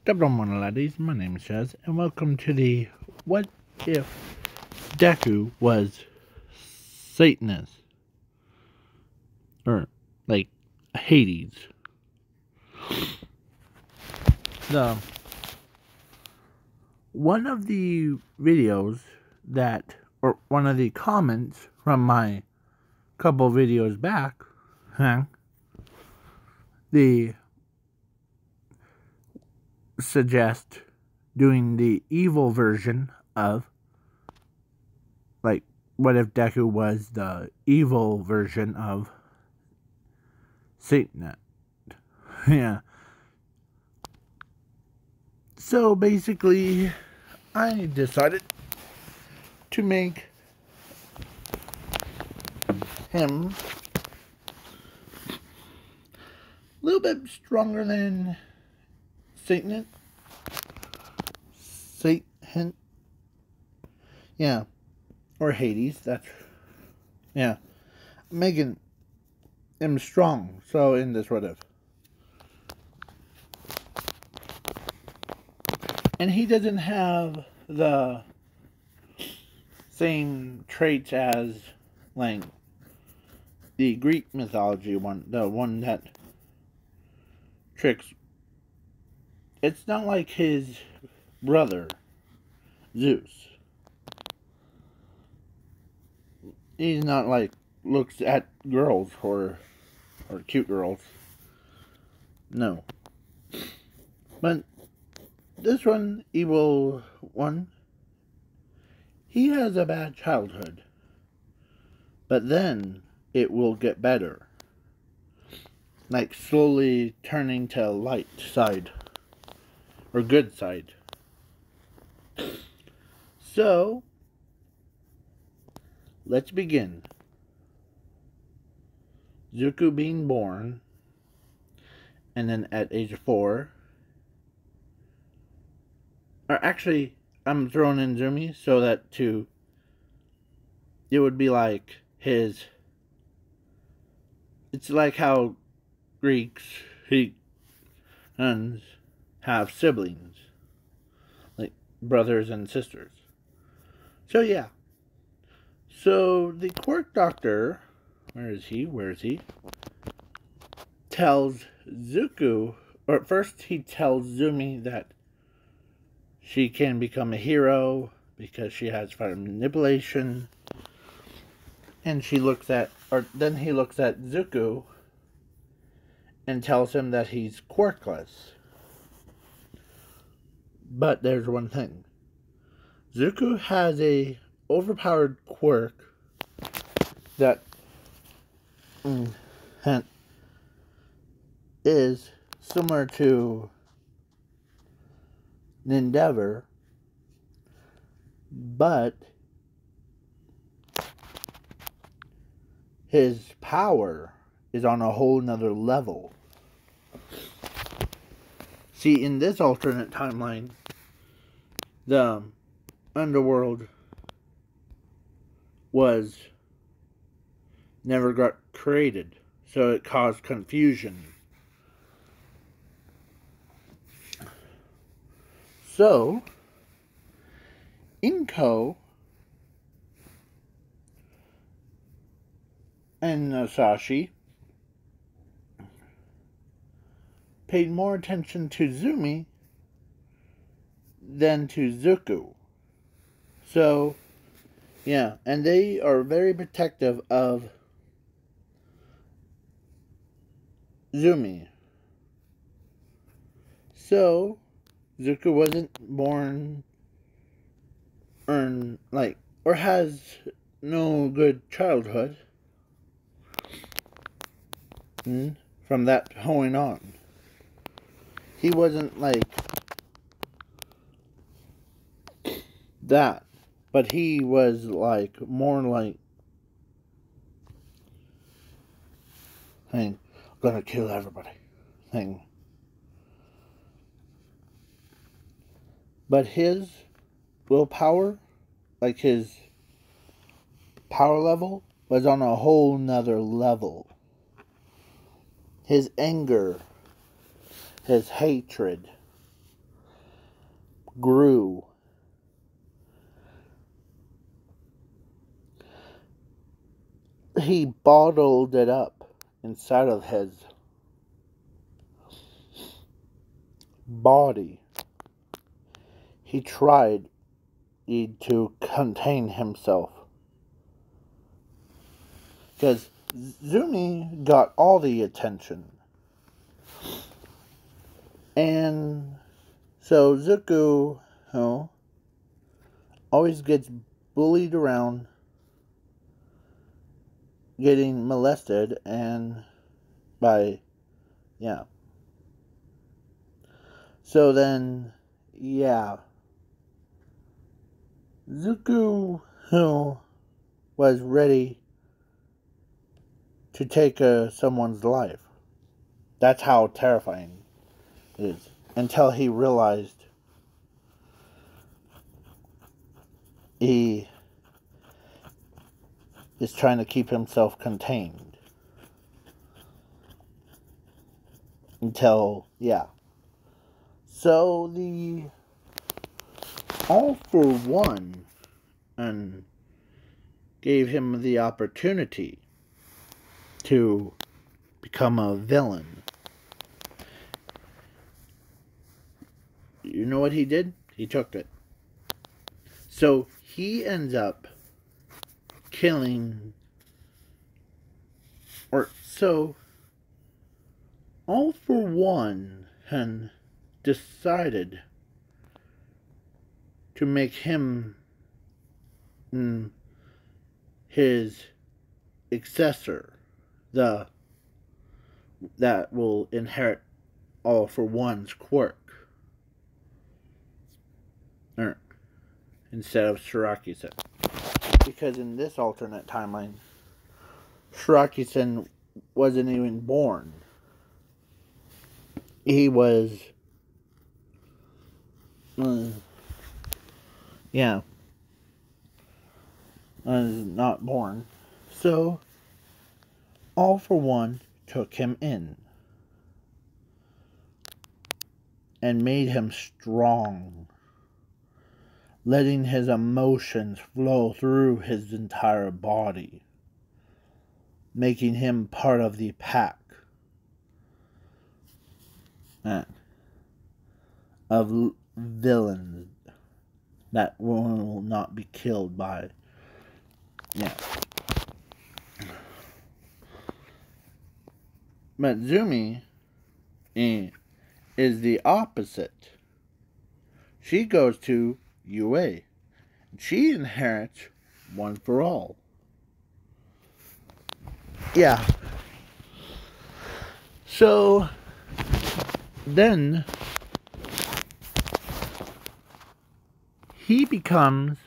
Double Ladies, my name is Chaz, and welcome to the What If Deku Was Satanist? Or, like, Hades. The one of the videos that, or one of the comments from my couple videos back, the suggest doing the evil version of, like, what if Deku was the evil version of Satan? Yeah. So basically, I decided to make him a little bit stronger than Satan. Yeah. Or Hades. That's, yeah. Making him strong. So in this what if. And he doesn't have the same traits as, like, the Greek mythology one. The one that tricks. It's not like his brother, Zeus. He's not like looks at girls or cute girls. No. But this one, evil one, he has a bad childhood. But then it will get better. Like slowly turning to light side. Or good side. So, let's begin. Zuko being born, and then at age 4, or actually, I'm throwing in Zumi so that it would be like it's like how Greeks, have siblings, like brothers and sisters. So yeah. So the quirk doctor, where is he? Tells Zuko, or at first he tells Zumi that she can become a hero because she has fire manipulation. And then he looks at Zuko and tells him that he's quirkless. But there's one thing. Zuko has a overpowered quirk that is similar to Endeavor, but his power is on a whole nother level. See, in this alternate timeline, the underworld never got created, so it caused confusion. So, Inko and Nasashi paid more attention to Zumi than to Zuko. So, yeah, and they are very protective of Zumi. So, Zuko wasn't born or has no good childhood from that point on. He wasn't like that, but he was like more like, I'm gonna kill everybody thing. But his willpower, like his power level, was on a whole nother level. His anger, his hatred, grew. He bottled it up inside of his body. He tried to contain himself. Because Zumi got all the attention. And so Zuko, always gets bullied around, getting molested, and So then, Zuko, was ready to take someone's life. That's how terrifying it is. Until he realized he is trying to keep himself contained. So the All for One and gave him the opportunity to become a villain. You know what he did? He took it. So he ends up killing, All for One and decided to make him his successor, that will inherit All for One's quirk, instead of Shiraki-sen. Because in this alternate timeline, Shiraki-sen wasn't even born. He was, not born. So, All for One took him in and made him strong, letting his emotions flow through his entire body, making him part of the pack of villains that will not be killed by. But Zumi is the opposite. She goes to UA. She inherits One for All. So then he becomes,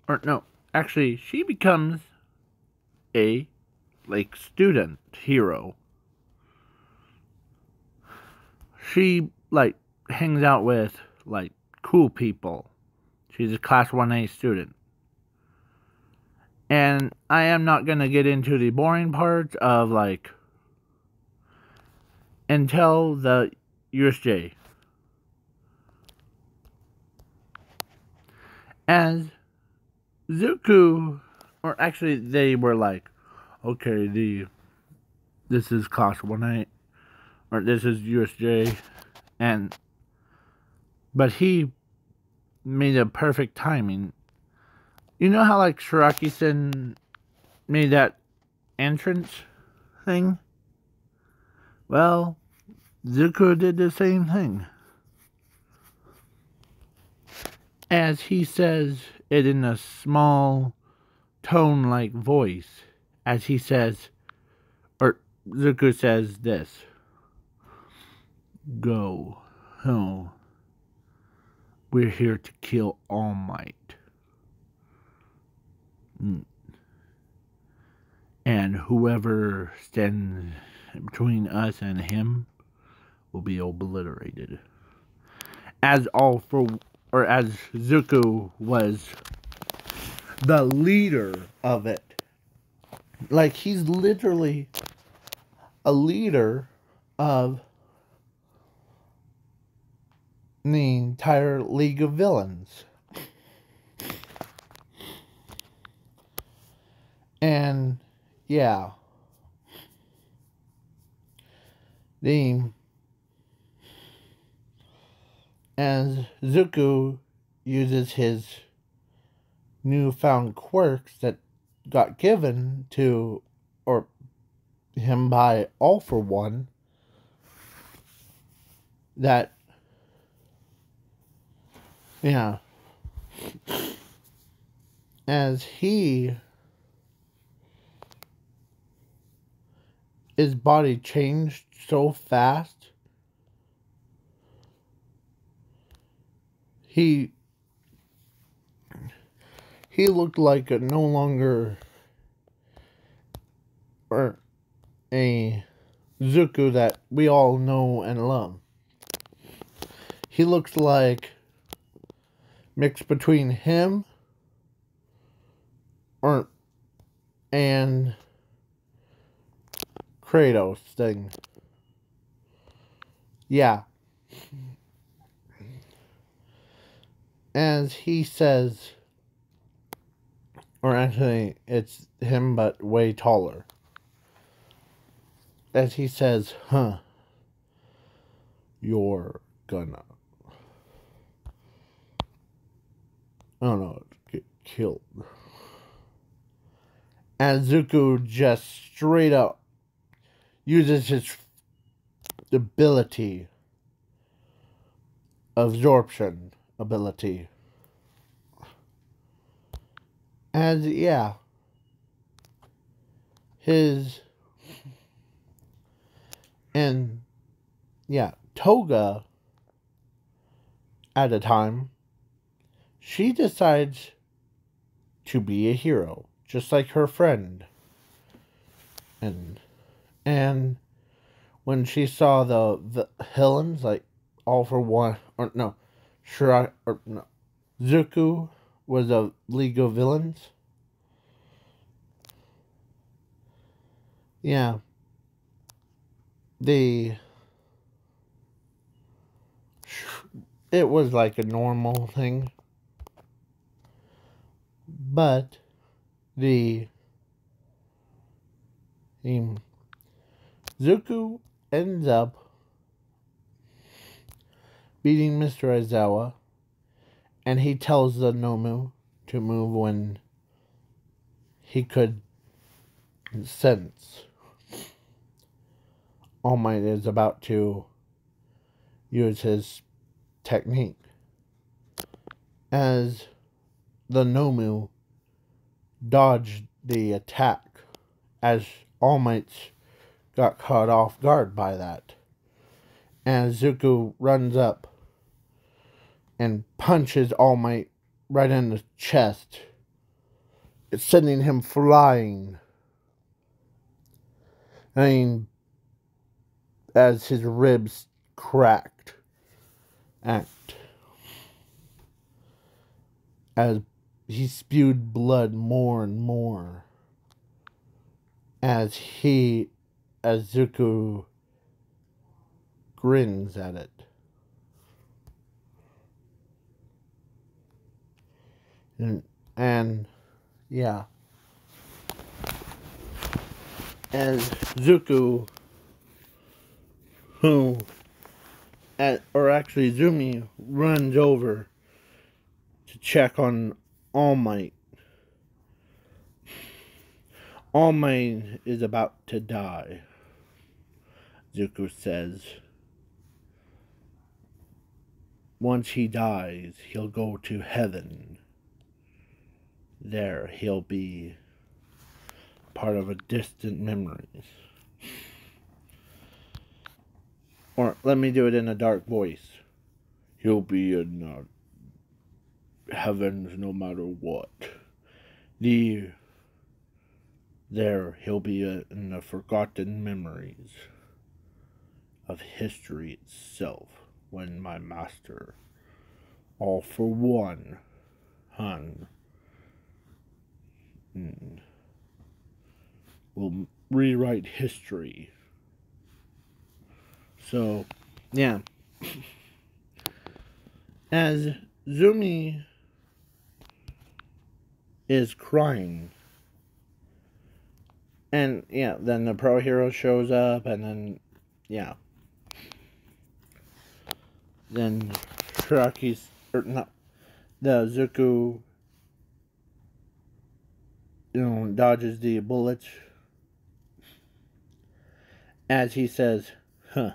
she becomes a student hero. She hangs out with cool people. She's a class 1A student. And I am not going to get into the boring parts of until the USJ. As Zuko, or actually they were okay, this is class 1A, or this is USJ, but he made a perfect timing. You know how Shiraki-sen made that entrance thing? Well, Zuko did the same thing. As he says it in a small tone-like voice, as he says, or Zuko says this: "Go home. We're here to kill All Might. And whoever stands between us and him will be obliterated." As Zuko was the leader of it. He's literally a leader of the entire League of Villains. And yeah, the as Zuko uses his newfound quirks that got given to or him by All for One, that yeah, as his body changed so fast, he looked like a no longer or a Zuko that we all know and love. He looks like mixed between him or and Kratos thing. Yeah. As he says, or actually it's him but way taller. As he says, you're gonna, I don't know, get killed. As Zuko just straight up uses his ability, absorption ability. As, yeah, his, and yeah, Toga, at a time, she decides to be a hero, just like her friend. And when she saw the Helens, like All for One, or no, Shirai, or no, Zuko was a League of Villains. Yeah, it was like a normal thing, but the Zuko ends up beating Mr. Aizawa, and he tells the Nomu to move when he could sense All Might is about to use his technique. As the Nomu dodged the attack, as All Might got caught off guard by that. And Zuko runs up and punches All Might right in the chest. It's sending him flying. I mean, as his ribs cracked. As he spewed blood more and more. As Zuko grins at it. And yeah. As Zuko, or actually Zumi, runs over to check on All Might. All Might is about to die, Zuko says. Once he dies, he'll go to heaven. There, he'll be part of a distant memories. Or let me do it in a dark voice. He'll be in heavens no matter what. There, he'll be in the forgotten memories of history itself, when my master, All for One, will rewrite history. So, yeah. As Zumi is crying, and yeah, then the pro hero shows up, and then yeah, then Shiraki's or not the Zuko, dodges the bullets as he says, "Huh."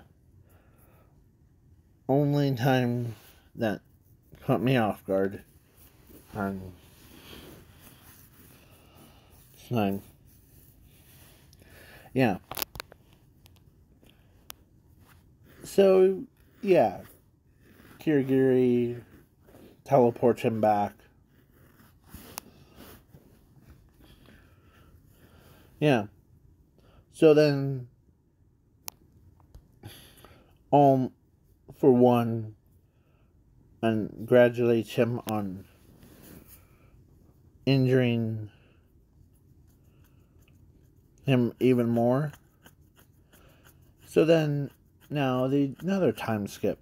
Only time that caught me off guard. And it's fine. Yeah. So yeah, Kirigiri teleports him back. Yeah. So then, for one, congratulates him on injuring him even more. So then, now another time skip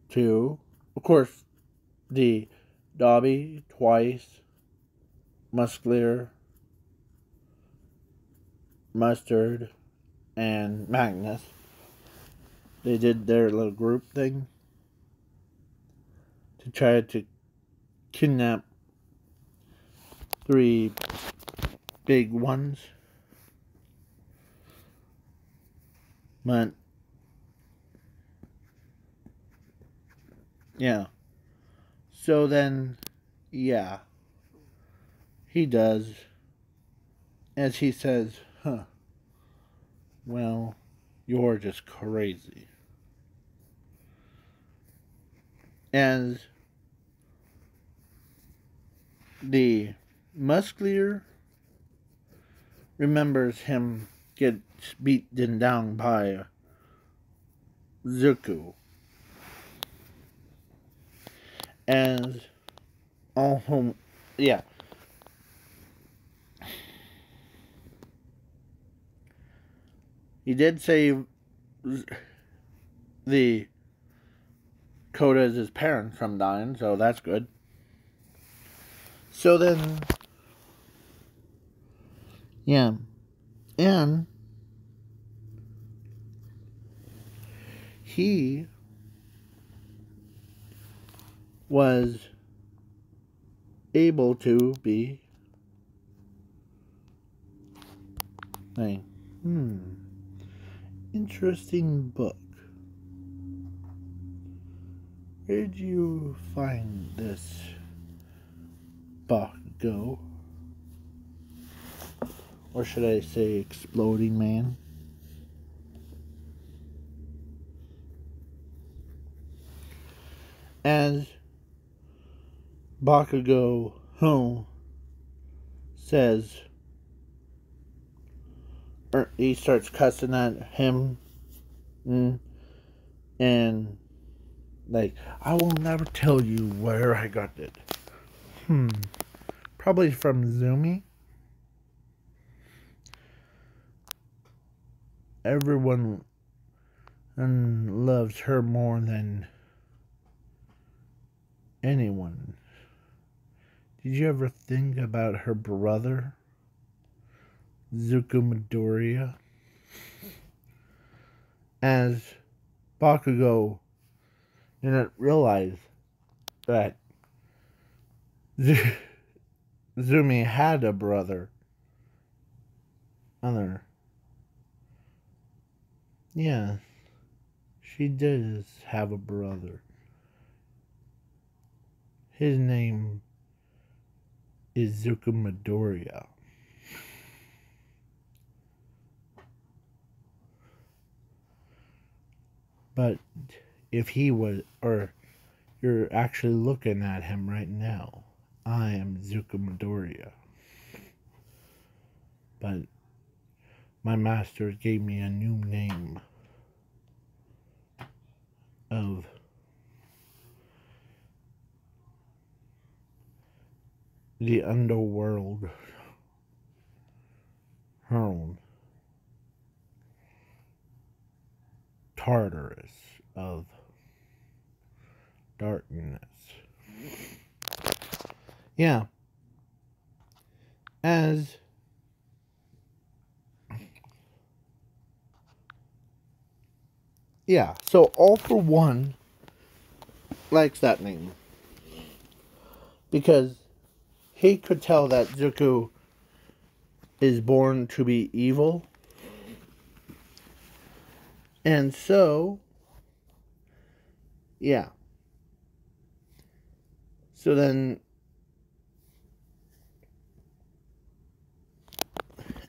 to, of course, the Dobby, Twice, Musclear, Mustard, and Magnus. They did their little group thing to try to kidnap 3 big ones. But yeah. So then, yeah, he does. As he says, huh, well, you're just crazy. As the Musclear remembers him gets beaten down by Zuko. As all home, yeah. He did save the Koda's his parents from dying, so that's good. So then, yeah, and he was able to be like, interesting book. Where'd you find this Bakugo? Or should I say Exploding Man? As Bakugo says, he starts cussing at him, and like, I will never tell you where I got it. Probably from Zumi. Everyone loves her more than anyone. Did you ever think about her brother, Zuko Midoriya? As Bakugo didn't realize that Zumi had a brother. Yeah, she does have a brother. His name is Zuko Midoriya. But if he was, or you're actually looking at him right now, I am Zuko Midoriya. But my master gave me a new name of the underworld Tartarus of darkness. Yeah. As yeah, so All For One likes that name because he could tell that Zuko is born to be evil. And so, yeah. So then,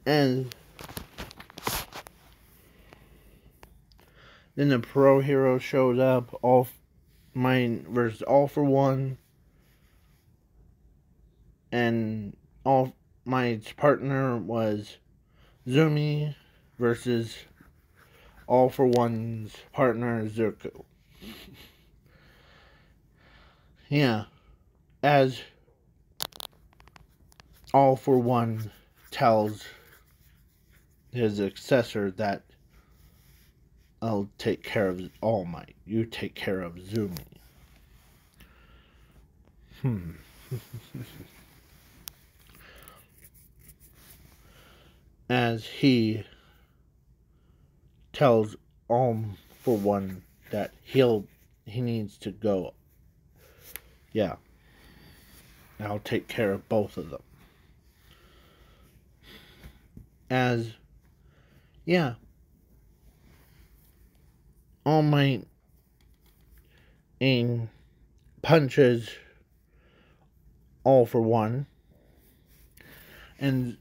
and then the pro hero showed up, All Might versus All For One, and All Might's partner was Zumi versus All For One's partner Zuko. Yeah, as All For One tells his successor that I'll take care of All Might. You take care of Zumi. As he tells All For One that he needs to go. Yeah. I'll take care of both of them. As yeah. All Might and punches All For One. And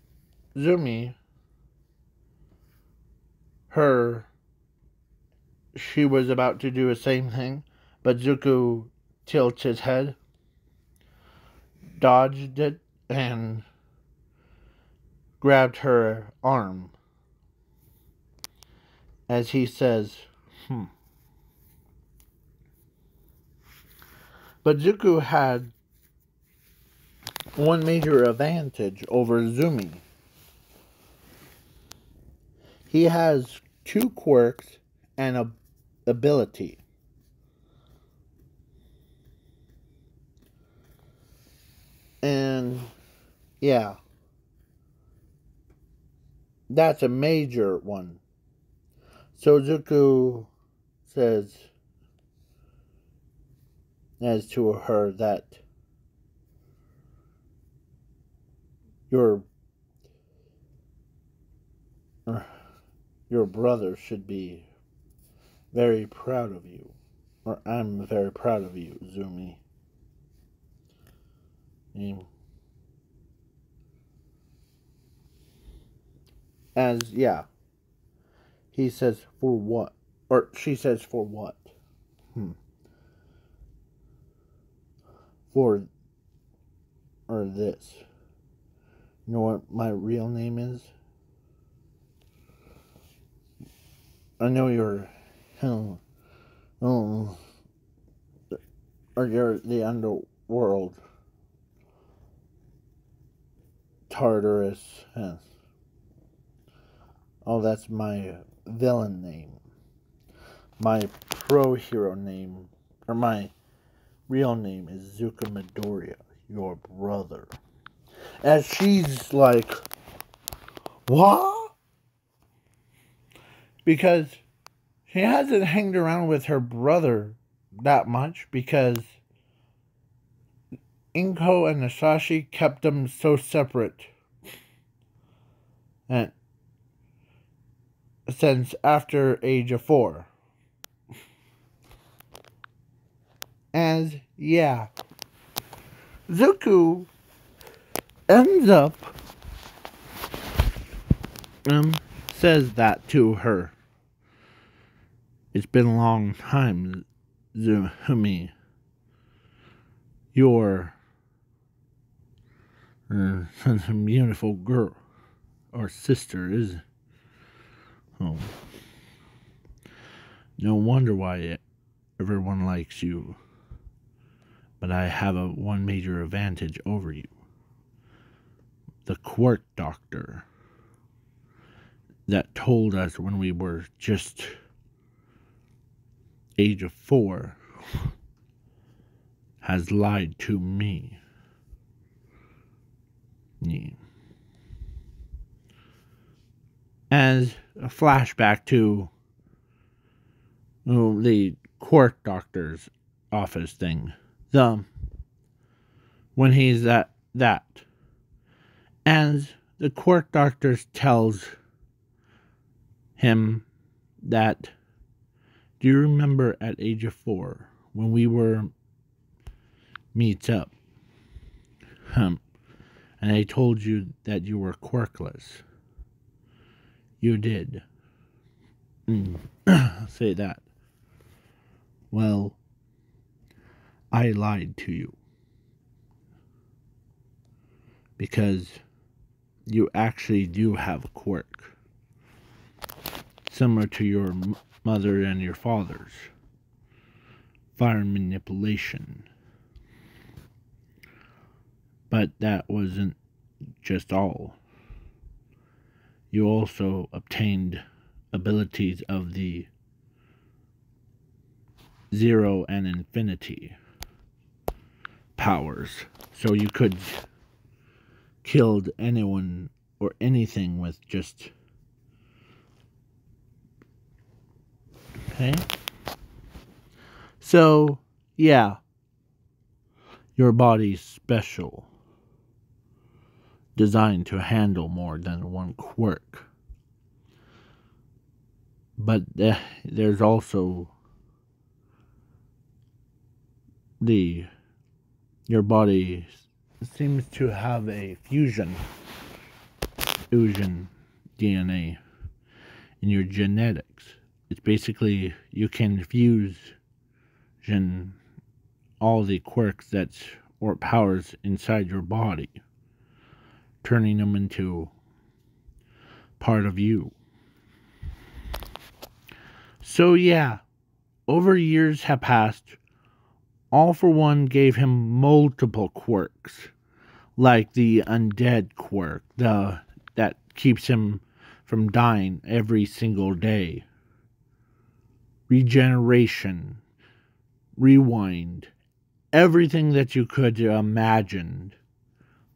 Zumi, she was about to do the same thing, but Zuko tilts his head, dodged it, and grabbed her arm. As he says, But Zuko had one major advantage over Zumi. He has 2 quirks and a ability. And yeah, that's a major one. So Zuko says as to her that your brother should be very proud of you. Or I'm very proud of you, Zumi. As, yeah. He says, for what? Or she says, for what? For, or this. You know what my real name is? I know you're, or you're the underworld. Tartarus. Yes. Oh, that's my villain name. My pro hero name, or my real name is Zuko Midoriya, your brother. As she's like, what? Because she hasn't hanged around with her brother that much because Inko and Nasashi kept them so separate. And since after age of 4. As, yeah, Zuko ends up says that to her. It's been a long time, Zumi. You're such a beautiful girl. Or sister, is. Oh. No wonder why everyone likes you. But I have one major advantage over you. The Quirk Doctor that told us when we were just age of 4 has lied to me. As a flashback to the court doctor's office thing. When he's at that. As the court doctor tells him that, do you remember at age of 4 when we were meets up? And I told you that you were quirkless. You did. Say that. Well, I lied to you. Because you actually do have a quirk. Similar to your mother and your father's. Fire manipulation. But that wasn't just all. You also obtained abilities of the 0 and infinity powers. So you could kill anyone or anything with just... Okay? So, yeah. Your body's special. Designed to handle more than one quirk. But there's also your body seems to have a fusion DNA in your genetics. It's basically you can fuse all the quirks or powers inside your body, turning them into part of you. So yeah, over years have passed. All for One gave him multiple quirks, like the undead quirk, that keeps him from dying every single day. Regeneration, rewind, everything that you could imagine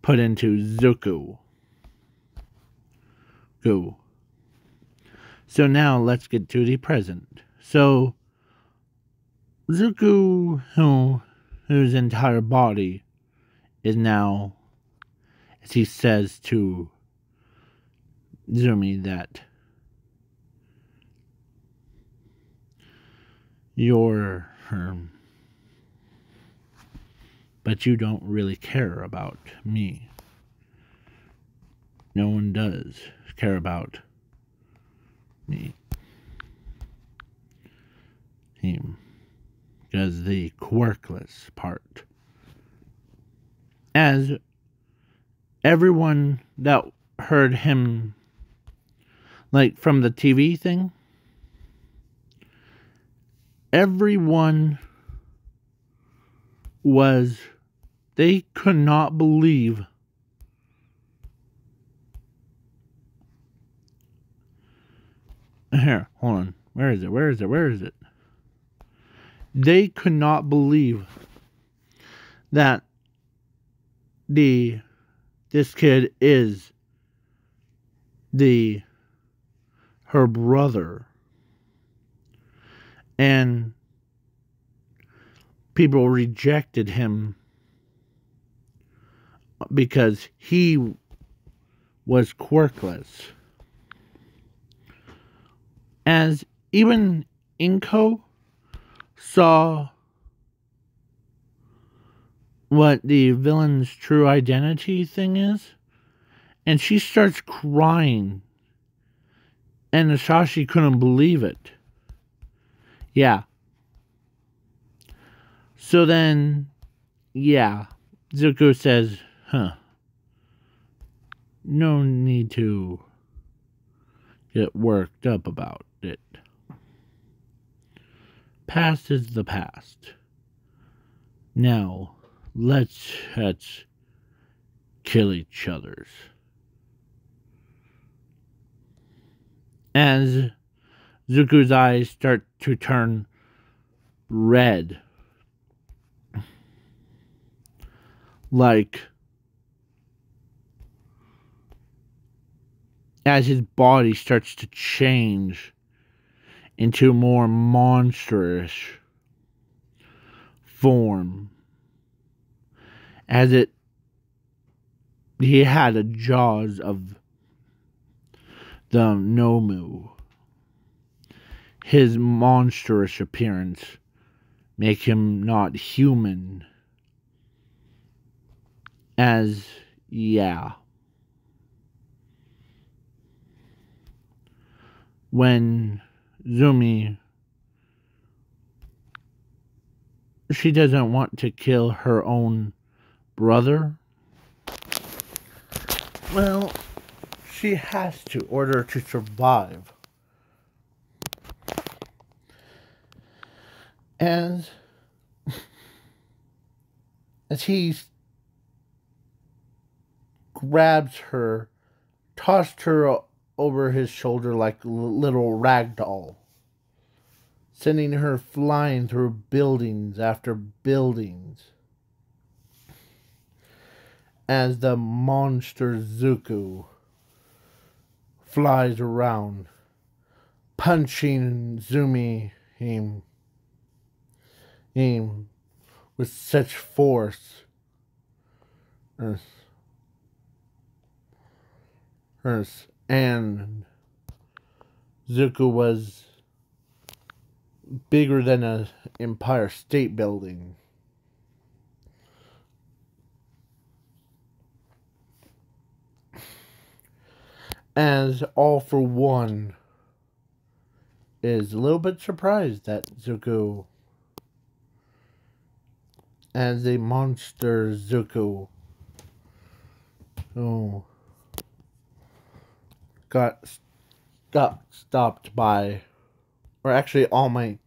put into Zuko. Go. So now let's get to the present. So Zuko, whose entire body is now, as he says to Zumi, that you're her, but you don't really care about me. No one does care about me. Him. Because the quirkless part. As everyone that heard him, like from the TV thing, everyone they could not believe here, hold on. Where is it? They could not believe that this kid is her brother. And people rejected him because he was quirkless. As even Inko saw what the villain's true identity thing is, and she starts crying, and Asashi couldn't believe it. Yeah. So then, yeah, Zuko says, no need to get worked up about it. Past is the past. Now, let's kill each other's. As Zuko's eyes start to turn red. Like, as his body starts to change into more monstrous form. As he had the jaws of the Nomu. His monstrous appearance make him not human. As, yeah. When Zumi, she doesn't want to kill her own brother. Well, she has to in order to survive. As he grabs her, tossed her over his shoulder like a little rag doll, sending her flying through buildings after buildings. As the monster Zuko flies around, punching Zumi him with such force. And Zuko was bigger than an Empire State Building. As All For One is a little bit surprised that Zuko, as a monster Zuko, got stopped by, or actually All Might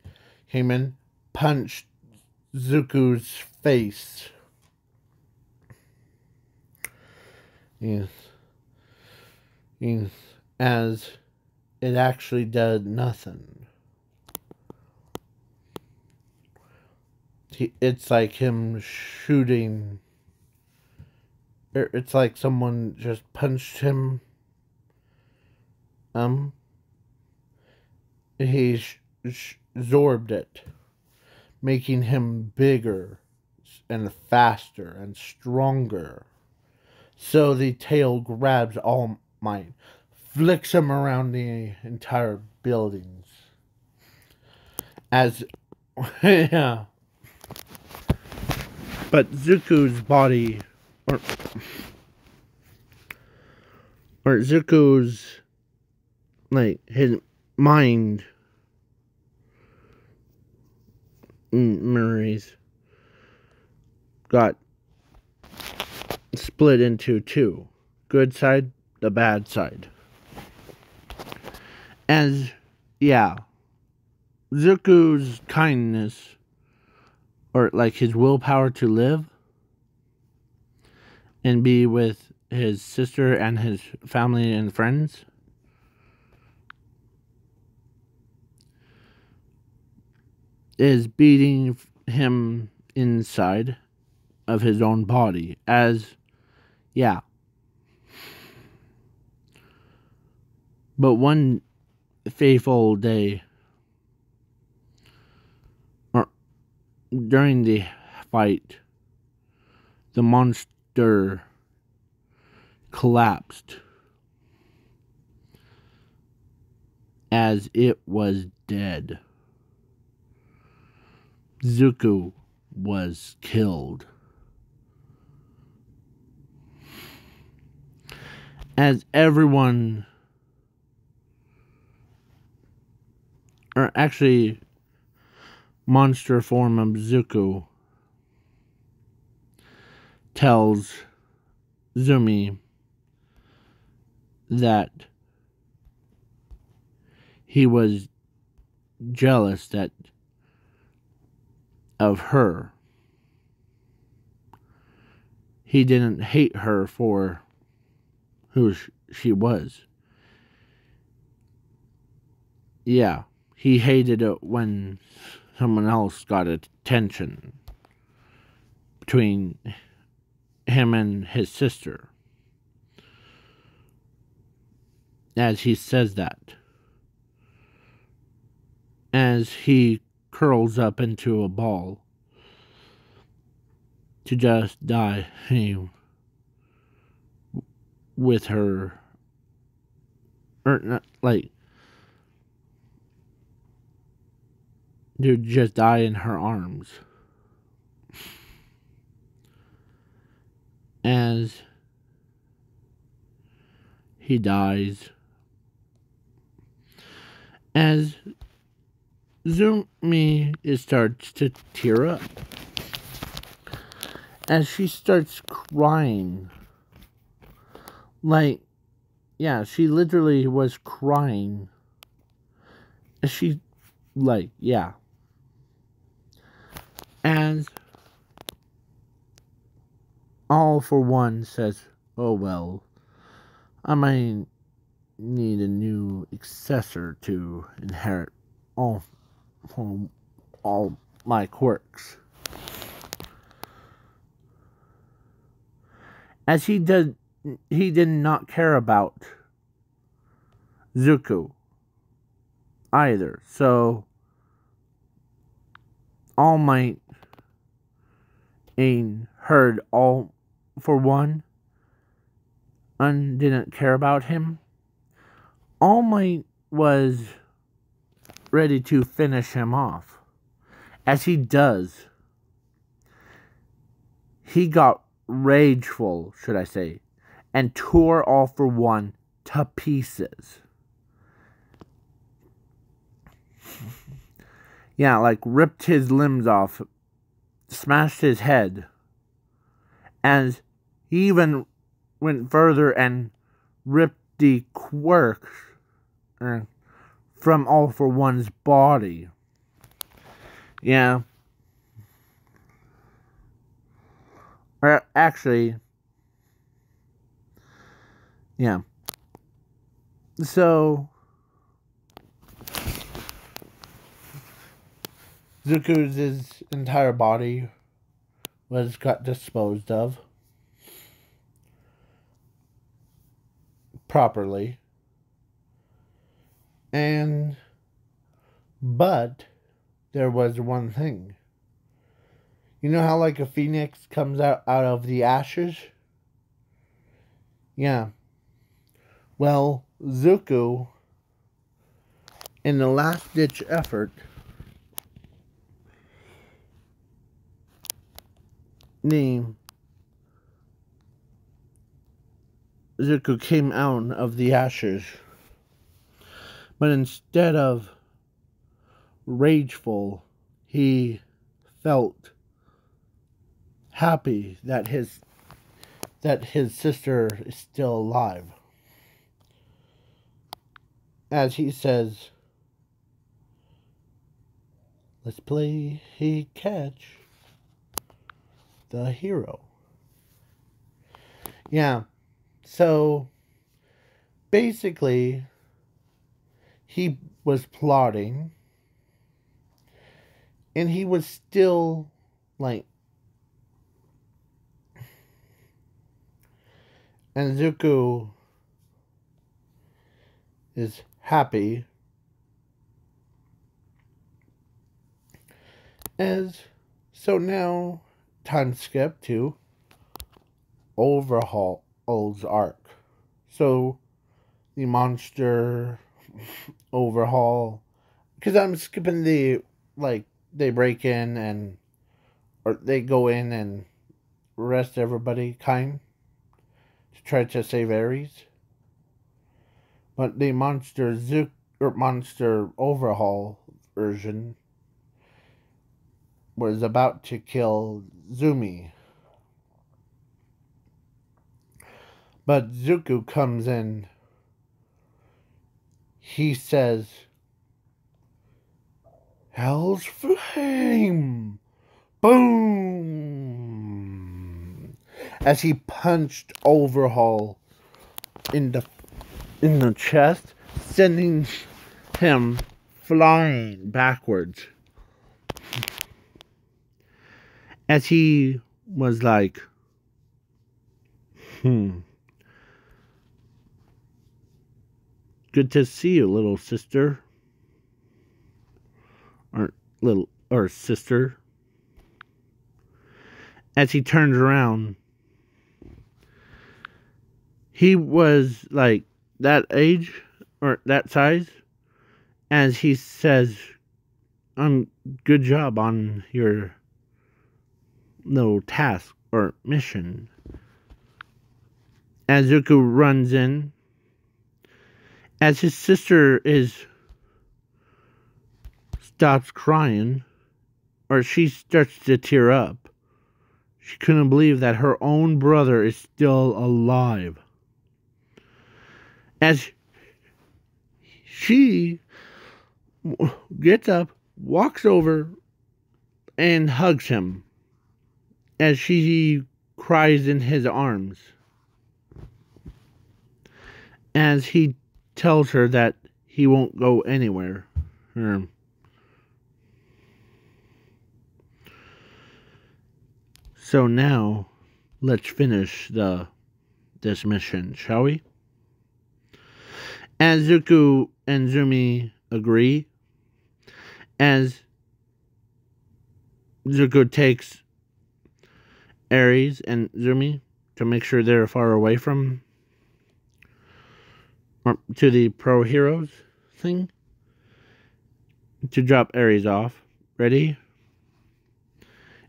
came in, punched Zuko's face. Yes. As it actually did nothing. It's like him shooting. It's like someone just punched him. He absorbed it, making him bigger and faster and stronger. So the tail grabs All Might, flicks him around the entire buildings. As, yeah. But Zuko's body, or Zuko's, like, his mind, memories, got split into two. Good side, the bad side. As, yeah, Zuko's kindness, or like his willpower to live and be with his sister and his family and friends, is beating him inside of his own body. As, yeah. But one fateful day, or during the fight, the monster collapsed as it was dead. Zuko was killed. As everyone, or actually monster form of Zuko, tells Zumi that he was jealous of her. He didn't hate her for who she was. Yeah, he hated it when someone else got attention between him and his sister. As he says that, as he curls up into a ball to just die with her, or not, like, to just die in her arms. As he dies, as Zumi starts to tear up, as she starts crying. Like, yeah, she literally was crying. She, like, yeah. As All for One says, oh well, I might need a new successor to inherit all my quirks. As he did not care about Zuko either. So All Might heard All for One and didn't care about him. All Might was ready to finish him off. As he does, he got rageful, should I say, and tore All for One to pieces. Yeah, like ripped his limbs off, smashed his head, and he even went further and ripped the quirks from All for One's body. Yeah. Or actually, yeah. So Zuko's entire body got disposed of properly. But there was one thing. You know how like a phoenix comes out of the ashes? Yeah. Well, Zuko, in the last ditch effort, Zuko came out of the ashes. But instead of rageful, he felt happy that his sister is still alive. As he says, let's play catch the hero. Yeah, so basically he was plotting, and he was still like, and Zuko is happy so now time skip to Overhaul's arc. So the monster overhaul, because I'm skipping the, like, they break in or they go in and arrest everybody to try to save Ares. But the monster overhaul version was about to kill Zumi. But Zuko comes in. He says, Hell's Flame! Boom! As he punched Overhaul in the chest, sending him flying backwards. as he was like, good to see you, little sister. Or sister. As he turns around, he was like that age or that size. As he says, good job on your little task or mission. As Zuko runs in, as his sister stops crying, or she starts to tear up. She couldn't believe that her own brother is still alive. As she gets up, walks over, and hugs him as she cries in his arms. As he tells her that he won't go anywhere. So now, let's finish this mission, shall we? As Zuko and Zumi agree, as Zuko takes Aries and Zumi to make sure they're far away from to the pro heroes thing, to drop Aries off. Ready?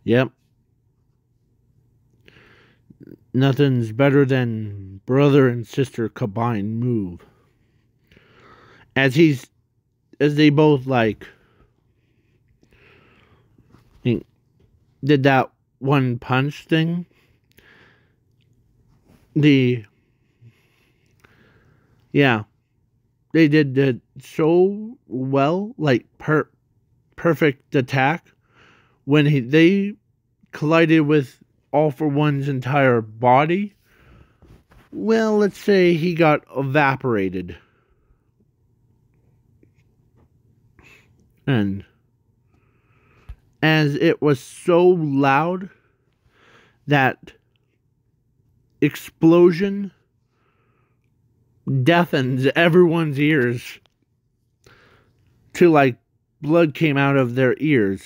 Yep. Nothing's better than brother and sister combined move. As they both did that one punch thing. They did so well, perfect attack when they collided with All for One's entire body. Well, let's say he got evaporated. And as it was so loud, that explosion deafens everyone's ears to blood came out of their ears.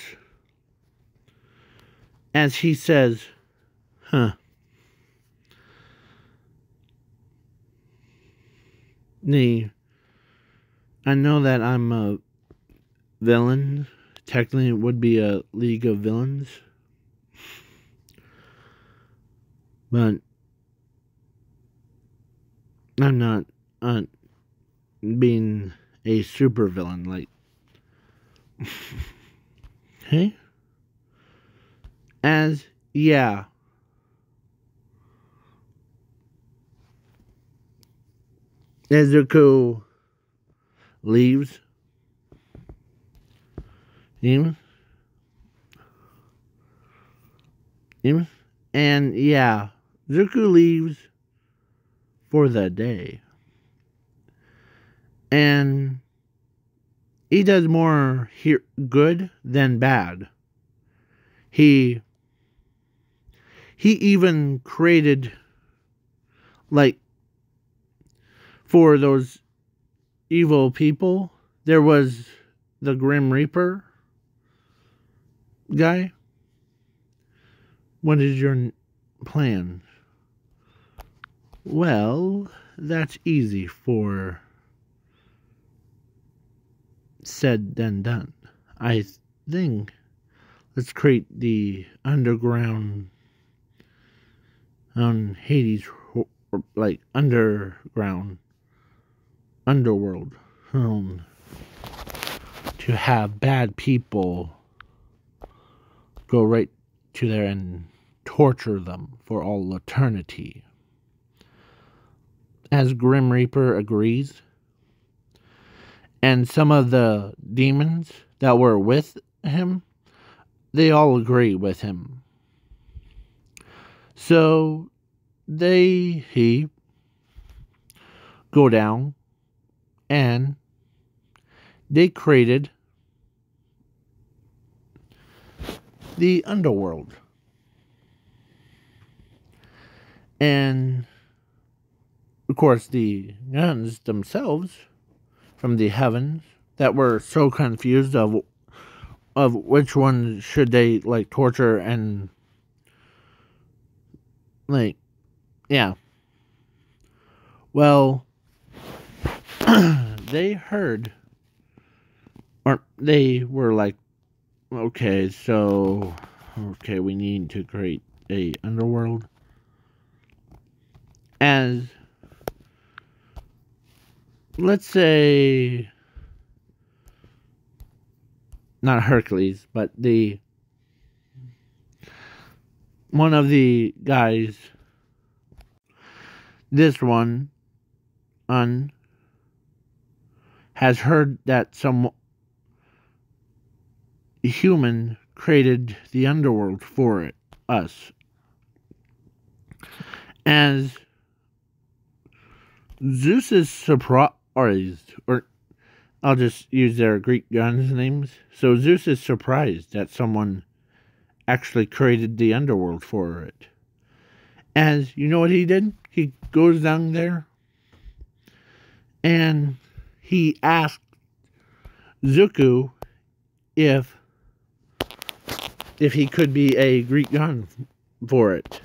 As he says, I know that I'm a villain. Technically, it would be a League of Villains. But I'm not being a super villain, hey? As Nezuko leaves. And Zuko leaves for the day. And he does more good than bad. He even created, for those evil people, there was the Grim Reaper guy. What is your plan? Well, that's easy for said than done. I think let's create the underground on Hades, underworld, to have bad people go right to there and torture them for all eternity. As Grim Reaper agrees, and some of the demons that were with him, they all agree with him. So he go down and they created the underworld. And of course, the nuns themselves from the heavens that were so confused of which one should they like torture and like yeah. Well, they heard or they were like, okay, so okay, we need to create a underworld as let's say not Hercules, but the one of the guys, this one has heard that some human created the underworld for us. As Zeus is surprised, or I'll just use their Greek gods' names. So Zeus is surprised that someone actually created the underworld for it. As you know what he did? He goes down there and he asked Zuko if he could be a Greek god for it.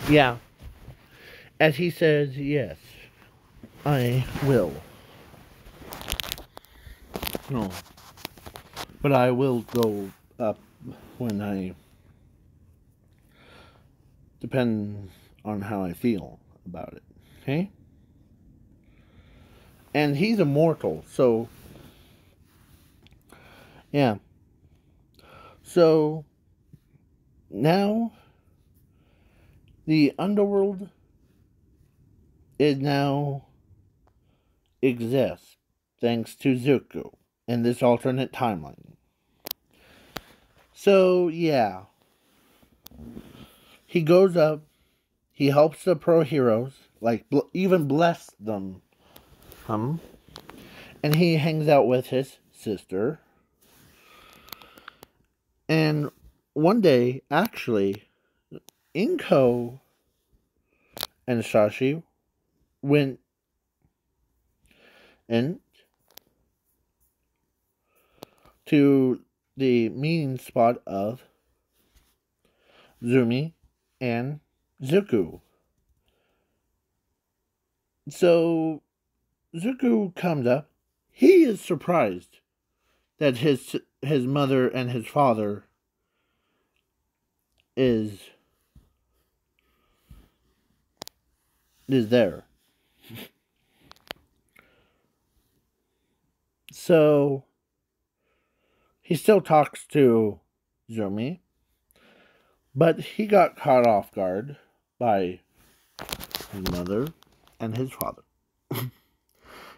Yeah. As he says, yes, I will. No. But I will go up when I... Depends on how I feel about it. Okay? And he's immortal, so... Yeah. So... Now... The underworld... It now... exists. Thanks to Zuko. In this alternate timeline. So, yeah. He goes up. He helps the pro heroes. Like, even bless them. And he hangs out with his sister. And one day, actually, Inko and Shashi went in to the meeting spot of Zumi and Zuko. So, Zuko comes up. He is surprised that his mother and his father is there. So he still talks to Zumi, but he got caught off guard by his mother and his father.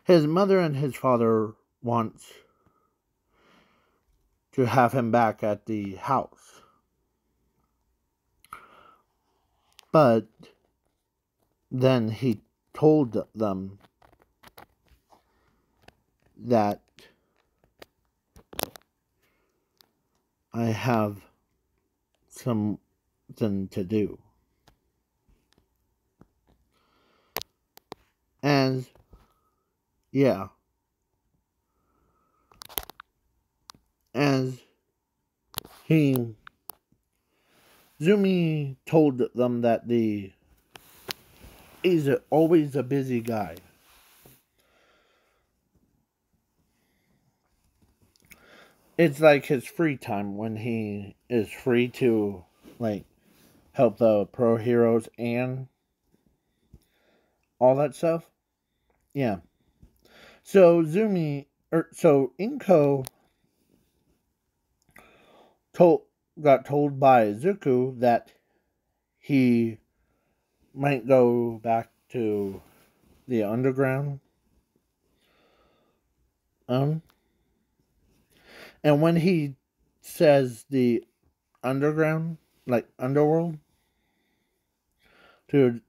His mother and his father want to have him back at the house. But then he told them that I have something to do. And yeah. As Zumi told them that he's always a busy guy. It's like his free time when he is free to like help the pro heroes and all that stuff. Yeah. So Inko got told by Zuko that he might go back to the underground. And when he says the underground, like underworld, to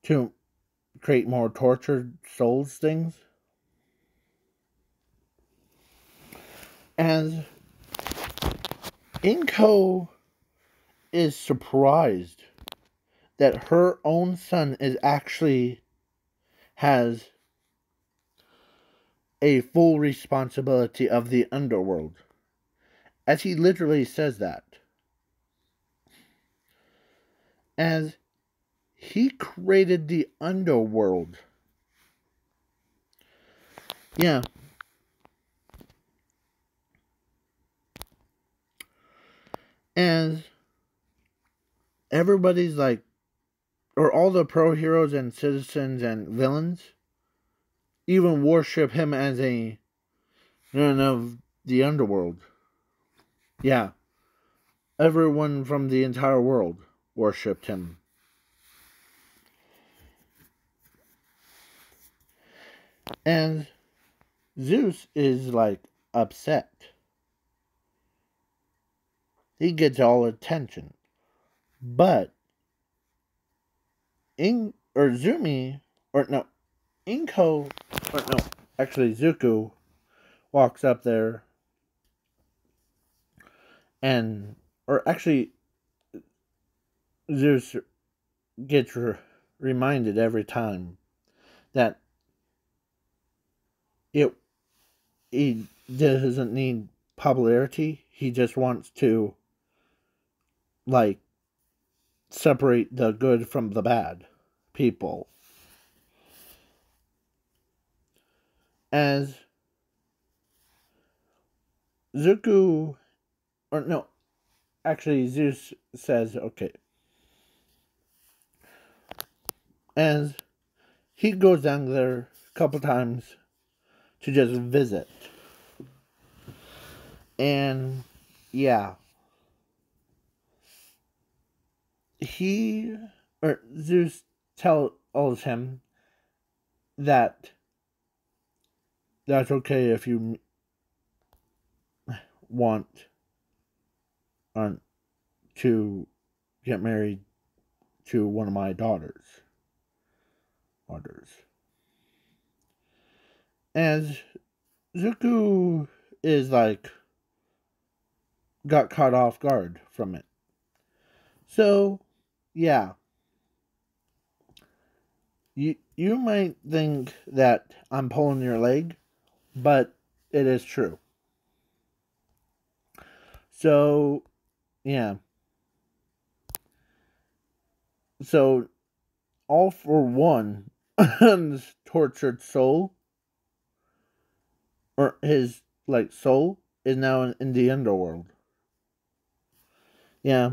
to create more tortured souls things. As Inko is surprised that her own son is actually has a full responsibility of the underworld. As he literally says that. As he created the underworld. Yeah. As everybody's like, or all the pro heroes and citizens and villains even worship him as a man of the underworld. Yeah. Everyone from the entire world worshipped him. And Zeus is like upset. He gets all attention. But Inko, actually Zuko walks up there and, or actually Zeus gets reminded every time that he doesn't need popularity. He just wants to, like, separate the good from the bad people. As Zuko, or no, actually Zeus says, okay. As he goes down there a couple times to just visit. And yeah. Zeus tells him that that's okay if you want to get married to one of my daughters. As Zuko is like got caught off guard from it. So, yeah. You might think that I'm pulling your leg, but it is true. So, yeah. So, all for one, tortured soul, or his like soul, is now in the underworld. Yeah.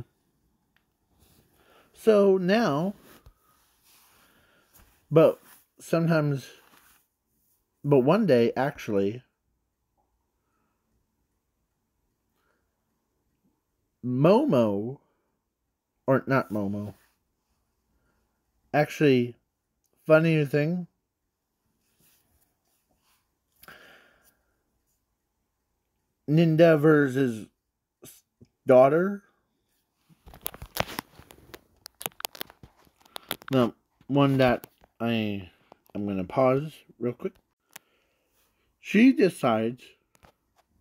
So now, but sometimes, but one day actually, Momo, or not Momo, actually, funny thing, Nindever's daughter, the one that I'm going to pause real quick. She decides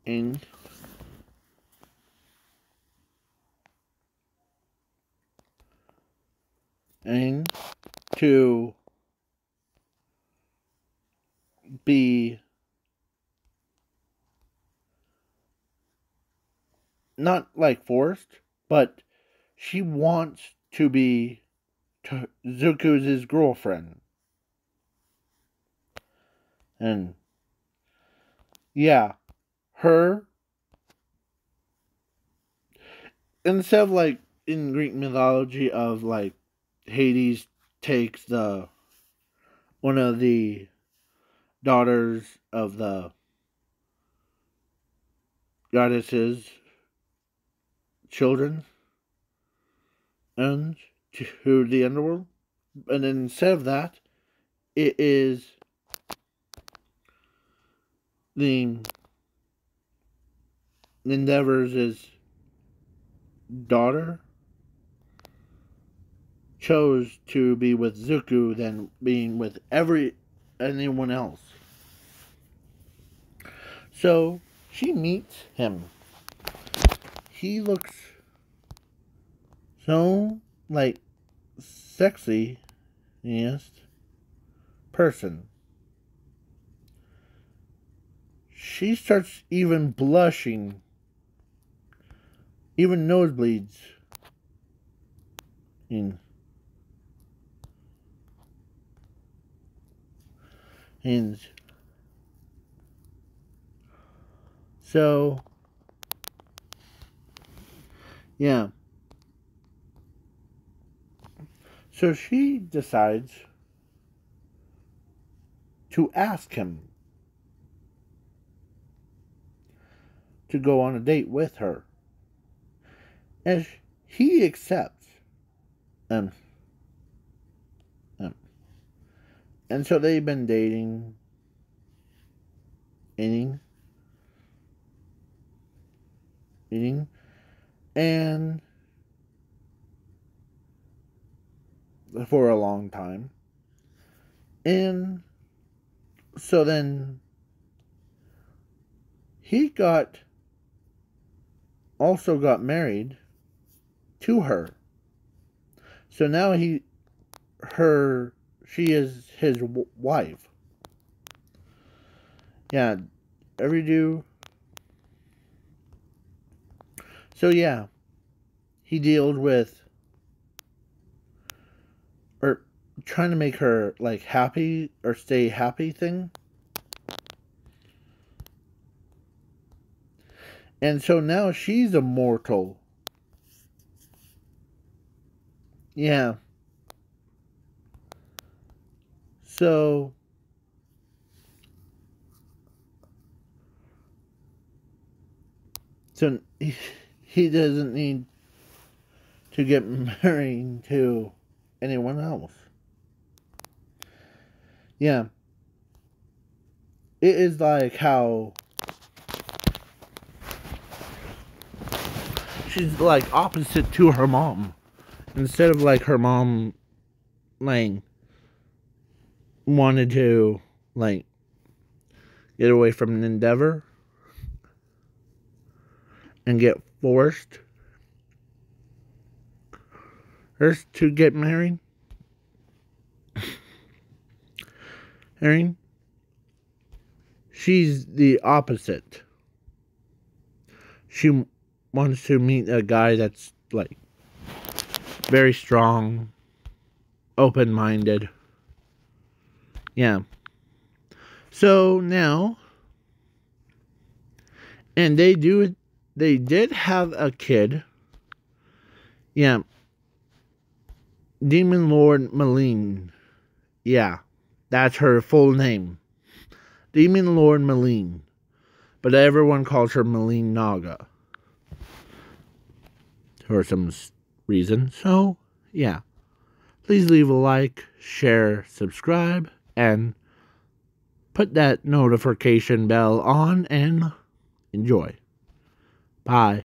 in to be not like forced, but she wants to be Zuko's girlfriend. And yeah, her, instead of like in Greek mythology of like Hades takes the one of the daughters of the goddesses children and to the underworld, and then instead of that, it is the Endeavor's daughter chose to be with Zuko than being with anyone else. So she meets him. he looks so, like, sexy, yes, person. She starts even blushing, even nosebleeds. And so, yeah. So she decides to ask him to go on a date with her. And he accepts. Um, um, and so they've been dating, eating, and for a long time. And so then he also got married to her. So now she is his wife. Yeah, every do. So yeah, he deals with, or trying to make her like happy or stay happy thing. And so now she's immortal. Yeah. So he doesn't need to get married to anyone else. Yeah. It is like how she's like opposite to her mom. Instead of like her mom like wanted to like get away from an endeavor and get forced her to get married. Erin, she's the opposite. She wants to meet a guy that's like very strong, open-minded. Yeah. So now, and they did have a kid. Yeah. Demon Lord Maline. Yeah. That's her full name. Demon Lord Maline. But everyone calls her Maline Naga. For some reason. So, yeah. Please leave a like, share, subscribe, and put that notification bell on and enjoy. Bye.